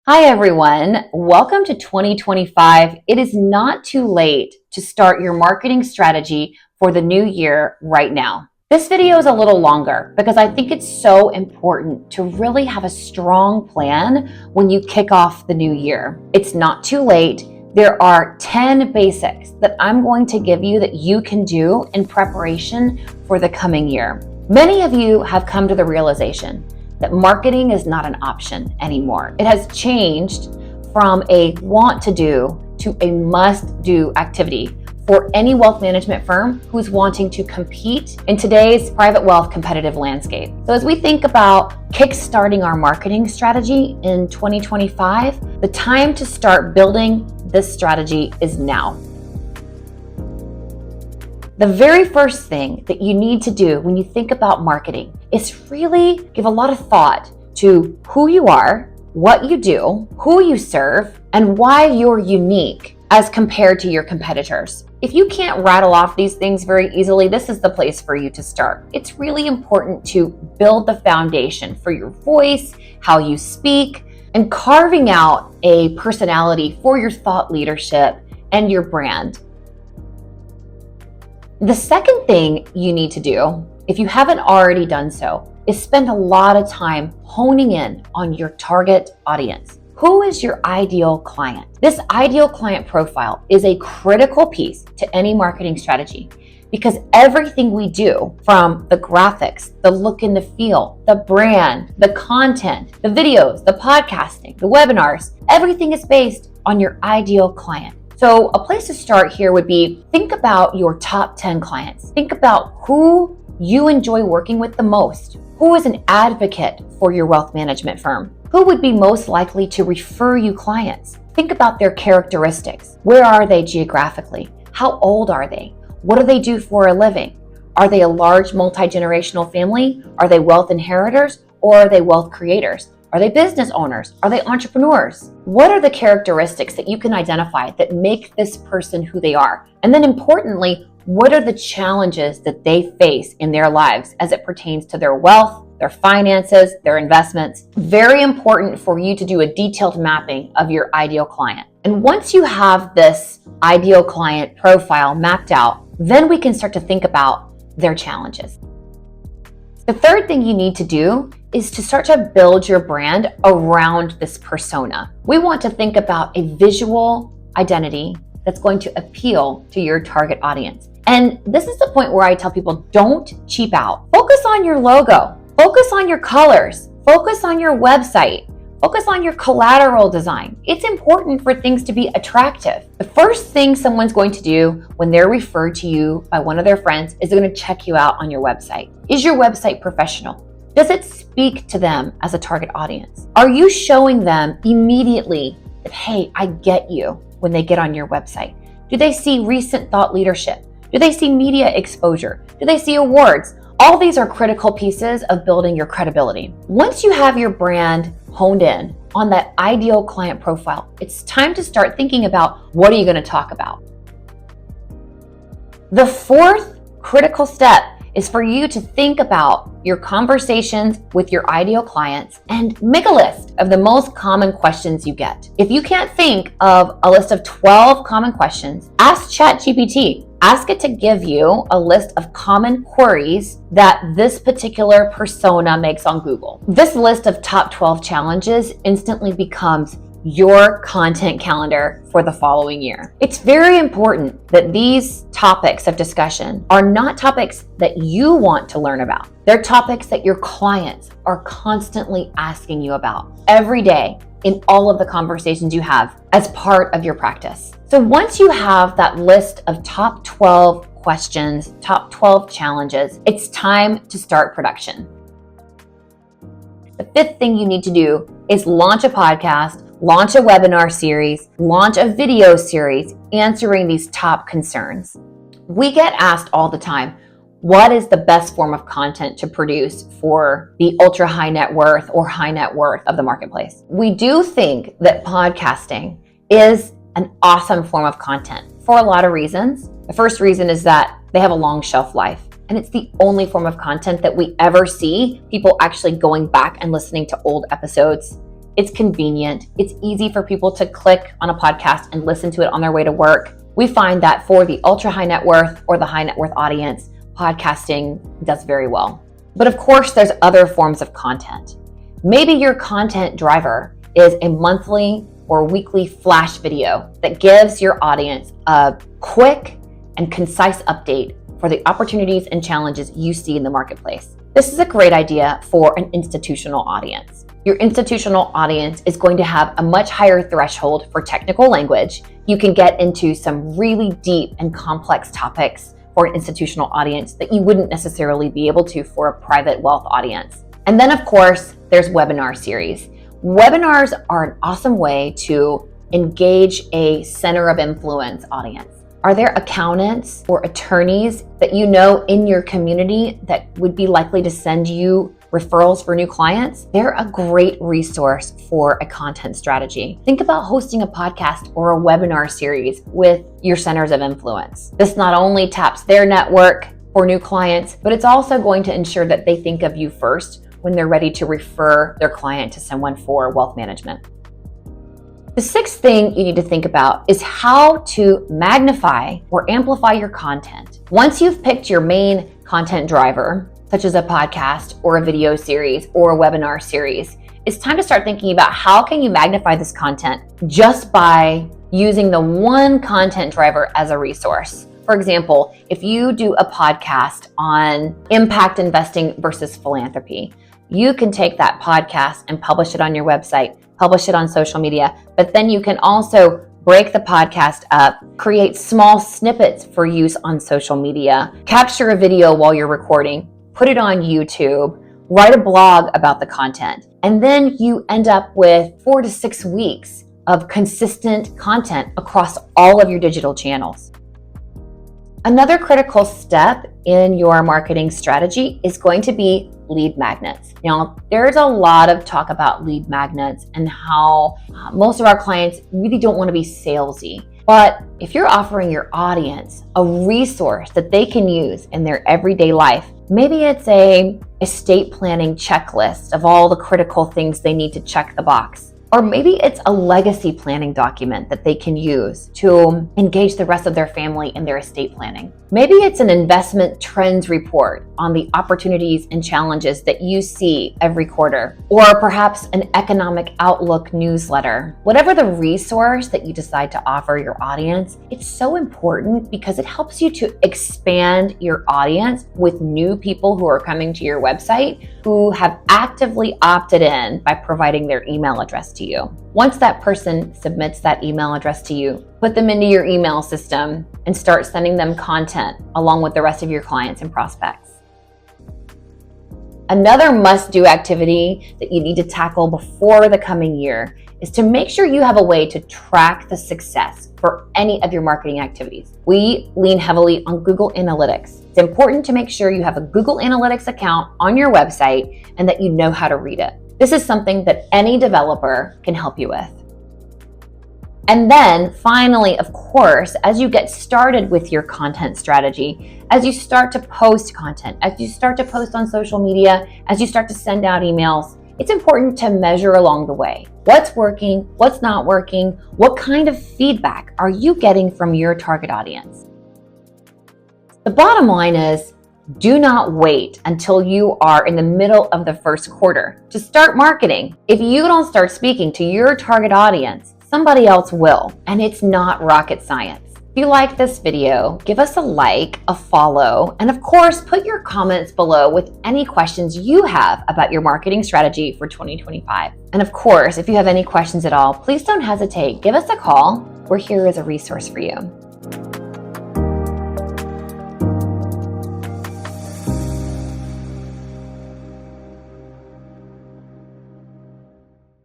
Hi, everyone. Welcome to 2025. It is not too late to start your marketing strategy for the new year right now. This video is a little longer because I think it's so important to really have a strong plan when you kick off the new year. It's not too late. There are 10 basics that I'm going to give you that you can do in preparation for the coming year. Many of you have come to the realization that marketing is not an option anymore. It has changed from a want to do to a must do activity for any wealth management firm who's wanting to compete in today's private wealth competitive landscape. So as we think about kickstarting our marketing strategy in 2025, the time to start building this strategy is now. The very first thing that you need to do when you think about marketing is really give a lot of thought to who you are, what you do, who you serve, and why you're unique as compared to your competitors. If you can't rattle off these things very easily, this is the place for you to start. It's really important to build the foundation for your voice, how you speak, and carving out a personality for your thought leadership and your brand. The second thing you need to do, if you haven't already done so, is spend a lot of time honing in on your target audience. Who is your ideal client? This ideal client profile is a critical piece to any marketing strategy because everything we do, from the graphics, the look and the feel, the brand, the content, the videos, the podcasting, the webinars, everything is based on your ideal client. So a place to start here would be think about your top 10 clients. Think about who you enjoy working with the most. Who is an advocate for your wealth management firm? Who would be most likely to refer you clients? Think about their characteristics. Where are they geographically? How old are they? What do they do for a living? Are they a large multi-generational family? Are they wealth inheritors or are they wealth creators? Are they business owners? Are they entrepreneurs? What are the characteristics that you can identify that make this person who they are? And then importantly, what are the challenges that they face in their lives as it pertains to their wealth, their finances, their investments? Very important for you to do a detailed mapping of your ideal client. And once you have this ideal client profile mapped out, then we can start to think about their challenges. The third thing you need to do is to start to build your brand around this persona. We want to think about a visual identity that's going to appeal to your target audience. And this is the point where I tell people, don't cheap out. Focus on your logo, focus on your colors, focus on your website, focus on your collateral design. It's important for things to be attractive. The first thing someone's going to do when they're referred to you by one of their friends is they're going to check you out on your website. Is your website professional? Does it speak to them as a target audience? Are you showing them immediately that, hey, I get you when they get on your website? Do they see recent thought leadership? Do they see media exposure? Do they see awards? All these are critical pieces of building your credibility. Once you have your brand honed in on that ideal client profile, it's time to start thinking about what are you going to talk about. The fourth critical step is for you to think about your conversations with your ideal clients and make a list of the most common questions you get. If you can't think of a list of 12 common questions, ask ChatGPT. Ask it to give you a list of common queries that this particular persona makes on Google. This list of top 12 challenges instantly becomes your content calendar for the following year. It's very important that these topics of discussion are not topics that you want to learn about. They're topics that your clients are constantly asking you about every day in all of the conversations you have as part of your practice. So once you have that list of top 12 questions, top 12 challenges, it's time to start production. The fifth thing you need to do is launch a podcast, launch a webinar series, launch a video series answering these top concerns. We get asked all the time, what is the best form of content to produce for the ultra high net worth or high net worth of the marketplace? We do think that podcasting is an awesome form of content for a lot of reasons. The first reason is that they have a long shelf life. And it's the only form of content that we ever see people actually going back and listening to old episodes It's convenient. It's easy for people to click on a podcast and listen to it on their way to work. We find that for the ultra high net worth or the high net worth audience, podcasting does very well. But of course, there's other forms of content. Maybe your content driver is a monthly or weekly flash video that gives your audience a quick and concise update for the opportunities and challenges you see in the marketplace. This is a great idea for an institutional audience. Your institutional audience is going to have a much higher threshold for technical language. You can get into some really deep and complex topics for an institutional audience that you wouldn't necessarily be able to for a private wealth audience. And then, of course, there's webinar series. Webinars are an awesome way to engage a center of influence audience. Are there accountants or attorneys that you know in your community that would be likely to send you referrals for new clients? They're a great resource for a content strategy. Think about hosting a podcast or a webinar series with your centers of influence. This not only taps their network for new clients, but it's also going to ensure that they think of you first when they're ready to refer their client to someone for wealth management. The sixth thing you need to think about is how to magnify or amplify your content. Once you've picked your main content driver, such as a podcast or a video series or a webinar series, it's time to start thinking about how can you magnify this content just by using the one content driver as a resource. For example, if you do a podcast on impact investing versus philanthropy, you can take that podcast and publish it on your website, publish it on social media, but then you can also break the podcast up, create small snippets for use on social media, capture a video while you're recording, put it on YouTube, write a blog about the content, and then you end up with 4 to 6 weeks of consistent content across all of your digital channels. Another critical step in your marketing strategy is going to be lead magnets. Now, there's a lot of talk about lead magnets and how most of our clients really don't want to be salesy. But if you're offering your audience a resource that they can use in their everyday life, maybe it's a estate planning checklist of all the critical things they need to check the box. Or maybe it's a legacy planning document that they can use to engage the rest of their family in their estate planning. Maybe it's an investment trends report on the opportunities and challenges that you see every quarter, or perhaps an economic outlook newsletter. Whatever the resource that you decide to offer your audience, it's so important because it helps you to expand your audience with new people who are coming to your website who have actively opted in by providing their email address to you. Once that person submits that email address to you, put them into your email system and start sending them content along with the rest of your clients and prospects. Another must-do activity that you need to tackle before the coming year is to make sure you have a way to track the success for any of your marketing activities. We lean heavily on Google Analytics. It's important to make sure you have a Google Analytics account on your website and that you know how to read it. This is something that any developer can help you with. And then finally, of course, as you get started with your content strategy, as you start to post content, as you start to post on social media, as you start to send out emails, it's important to measure along the way. What's working? What's not working? What kind of feedback are you getting from your target audience? The bottom line is, do not wait until you are in the middle of the first quarter to start marketing. If you don't start speaking to your target audience, somebody else will, and it's not rocket science. If you like this video, give us a like, a follow, and of course, put your comments below with any questions you have about your marketing strategy for 2025. And of course, if you have any questions at all, please don't hesitate. Give us a call. We're here as a resource for you.